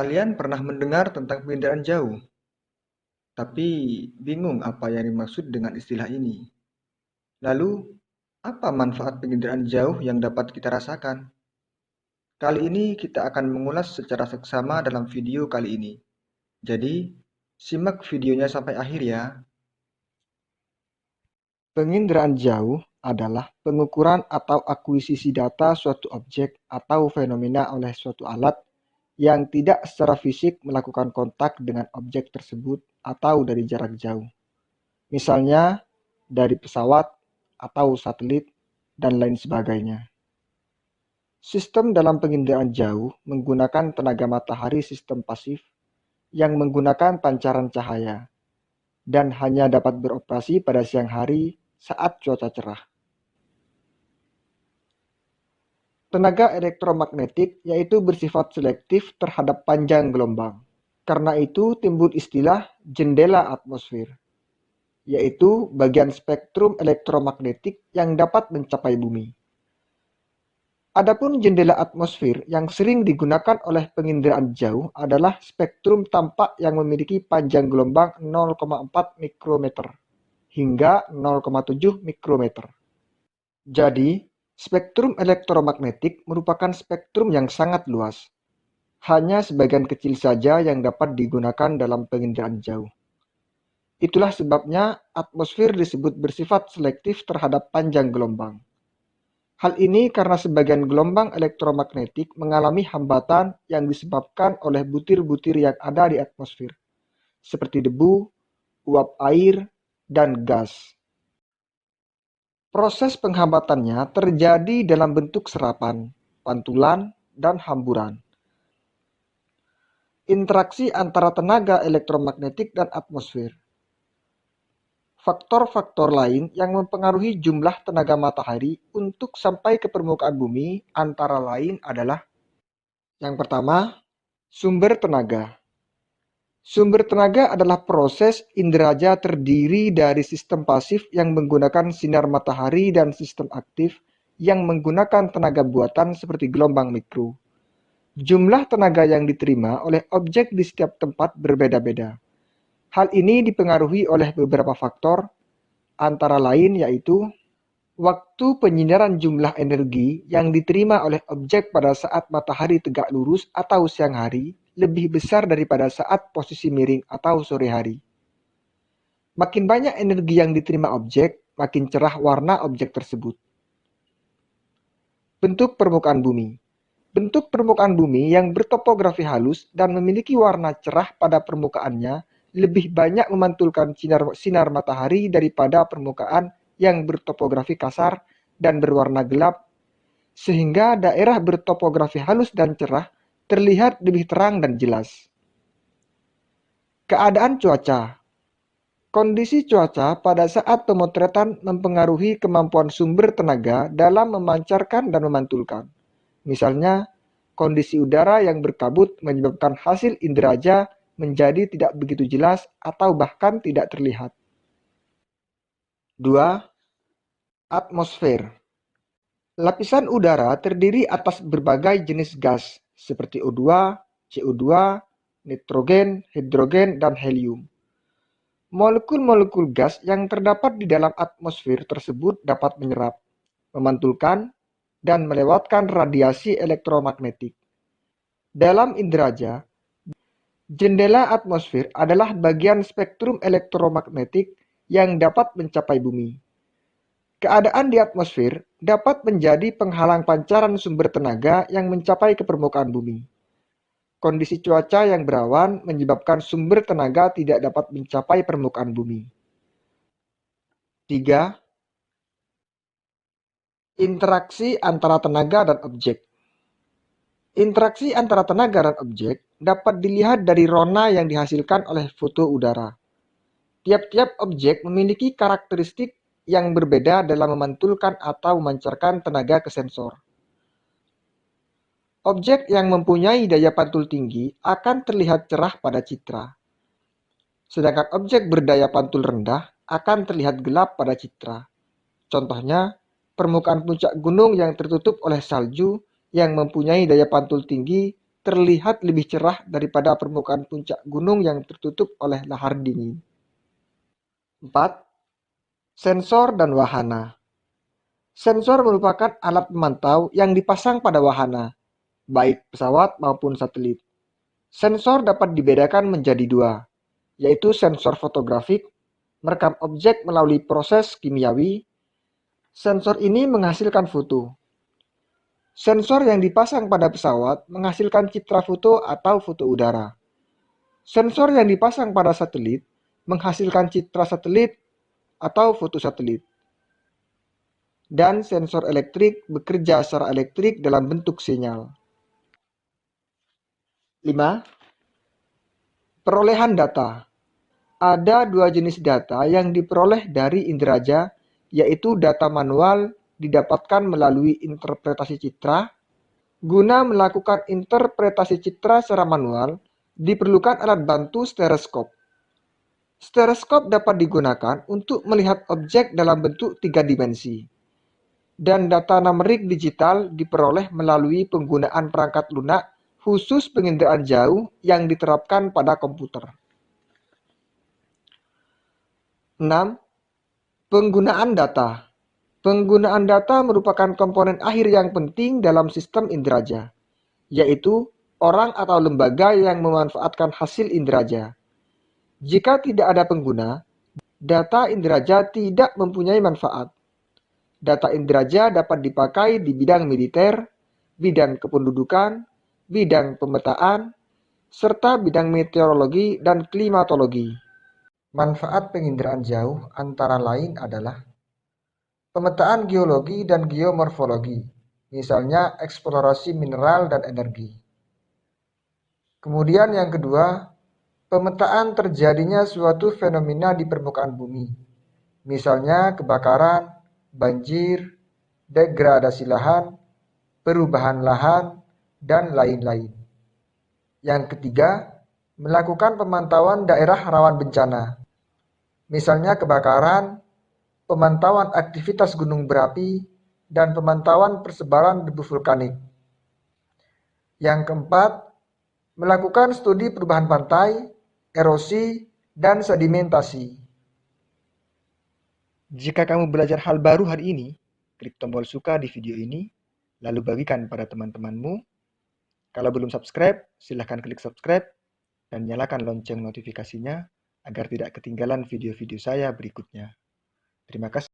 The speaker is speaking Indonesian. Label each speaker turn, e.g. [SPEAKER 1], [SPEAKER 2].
[SPEAKER 1] Kalian pernah mendengar tentang penginderaan jauh, tapi bingung apa yang dimaksud dengan istilah ini. Lalu, apa manfaat penginderaan jauh yang dapat kita rasakan? Kali ini kita akan mengulas secara seksama dalam video kali ini. Jadi, simak videonya sampai akhir ya. Penginderaan jauh adalah pengukuran atau akuisisi data suatu objek atau fenomena oleh suatu alat yang tidak secara fisik melakukan kontak dengan objek tersebut atau dari jarak jauh. Misalnya dari pesawat atau satelit dan lain sebagainya. Sistem dalam penginderaan jauh menggunakan tenaga matahari sistem pasif yang menggunakan pancaran cahaya dan hanya dapat beroperasi pada siang hari saat cuaca cerah. Tenaga elektromagnetik yaitu bersifat selektif terhadap panjang gelombang. Karena itu timbul istilah jendela atmosfer, yaitu bagian spektrum elektromagnetik yang dapat mencapai bumi. Adapun jendela atmosfer yang sering digunakan oleh penginderaan jauh adalah spektrum tampak yang memiliki panjang gelombang 0,4 mikrometer hingga 0,7 mikrometer. Jadi, spektrum elektromagnetik merupakan spektrum yang sangat luas. Hanya sebagian kecil saja yang dapat digunakan dalam penginderaan jauh. Itulah sebabnya atmosfer disebut bersifat selektif terhadap panjang gelombang. Hal ini karena sebagian gelombang elektromagnetik mengalami hambatan yang disebabkan oleh butir-butir yang ada di atmosfer, seperti debu, uap air, dan gas. Proses penghambatannya terjadi dalam bentuk serapan, pantulan, dan hamburan. Interaksi antara tenaga elektromagnetik dan atmosfer. Faktor-faktor lain yang mempengaruhi jumlah tenaga matahari untuk sampai ke permukaan bumi antara lain adalah: yang pertama, sumber tenaga. Sumber tenaga adalah proses inderaja terdiri dari sistem pasif yang menggunakan sinar matahari dan sistem aktif yang menggunakan tenaga buatan seperti gelombang mikro. Jumlah tenaga yang diterima oleh objek di setiap tempat berbeda-beda. Hal ini dipengaruhi oleh beberapa faktor, antara lain yaitu waktu penyinaran jumlah energi yang diterima oleh objek pada saat matahari tegak lurus atau siang hari lebih besar daripada saat posisi miring atau sore hari. Makin banyak energi yang diterima objek, makin cerah warna objek tersebut. Bentuk permukaan bumi. Bentuk permukaan bumi yang bertopografi halus dan memiliki warna cerah pada permukaannya lebih banyak memantulkan sinar matahari daripada permukaan yang bertopografi kasar dan berwarna gelap, sehingga daerah bertopografi halus dan cerah terlihat lebih terang dan jelas. Keadaan cuaca. Kondisi cuaca pada saat pemotretan mempengaruhi kemampuan sumber tenaga dalam memancarkan dan memantulkan. Misalnya, kondisi udara yang berkabut menyebabkan hasil inderaja menjadi tidak begitu jelas atau bahkan tidak terlihat. 2. Atmosfer. Lapisan udara terdiri atas berbagai jenis gas seperti O2, CO2, nitrogen, hidrogen, dan helium. Molekul-molekul gas yang terdapat di dalam atmosfer tersebut dapat menyerap, memantulkan, dan melewatkan radiasi elektromagnetik. Dalam inderaja, jendela atmosfer adalah bagian spektrum elektromagnetik yang dapat mencapai bumi. Keadaan di atmosfer dapat menjadi penghalang pancaran sumber tenaga yang mencapai ke permukaan bumi. Kondisi cuaca yang berawan menyebabkan sumber tenaga tidak dapat mencapai permukaan bumi. 3. Interaksi antara tenaga dan objek. Interaksi antara tenaga dan objek dapat dilihat dari rona yang dihasilkan oleh foto udara. Tiap-tiap objek memiliki karakteristik yang berbeda dalam memantulkan atau memancarkan tenaga ke sensor. Objek yang mempunyai daya pantul tinggi akan terlihat cerah pada citra. Sedangkan objek berdaya pantul rendah akan terlihat gelap pada citra. Contohnya, permukaan puncak gunung yang tertutup oleh salju yang mempunyai daya pantul tinggi terlihat lebih cerah daripada permukaan puncak gunung yang tertutup oleh lahar dingin. 4. Sensor dan wahana. Sensor merupakan alat pemantau yang dipasang pada wahana, baik pesawat maupun satelit. Sensor dapat dibedakan menjadi dua, yaitu sensor fotografik, merekam objek melalui proses kimiawi. Sensor ini menghasilkan foto. Sensor yang dipasang pada pesawat menghasilkan citra foto atau foto udara. Sensor yang dipasang pada satelit menghasilkan citra satelit atau foto satelit. Dan sensor elektrik bekerja secara elektrik dalam bentuk sinyal. 5. Perolehan data. Ada dua jenis data yang diperoleh dari inderaja, yaitu data manual didapatkan melalui interpretasi citra. Guna melakukan interpretasi citra secara manual, diperlukan alat bantu stereoskop. Stereoskop dapat digunakan untuk melihat objek dalam bentuk 3 dimensi. Dan data numerik digital diperoleh melalui penggunaan perangkat lunak khusus penginderaan jauh yang diterapkan pada komputer. 6. Penggunaan data. Penggunaan data merupakan komponen akhir yang penting dalam sistem inderaja, yaitu orang atau lembaga yang memanfaatkan hasil inderaja. Jika tidak ada pengguna, data inderaja tidak mempunyai manfaat. Data inderaja dapat dipakai di bidang militer, bidang kependudukan, bidang pemetaan, serta bidang meteorologi dan klimatologi. Manfaat penginderaan jauh antara lain adalah pemetaan geologi dan geomorfologi, misalnya eksplorasi mineral dan energi. Kemudian yang kedua, pemetaan terjadinya suatu fenomena di permukaan bumi, misalnya kebakaran, banjir, degradasi lahan, perubahan lahan, dan lain-lain. Yang ketiga, melakukan pemantauan daerah rawan bencana, misalnya kebakaran, pemantauan aktivitas gunung berapi, dan pemantauan persebaran debu vulkanik. Yang keempat, melakukan studi perubahan pantai, erosi, dan sedimentasi. Jika kamu belajar hal baru hari ini, klik tombol suka di video ini, lalu bagikan pada teman-temanmu. Kalau belum subscribe, silahkan klik subscribe dan nyalakan lonceng notifikasinya agar tidak ketinggalan video-video saya berikutnya. Terima kasih.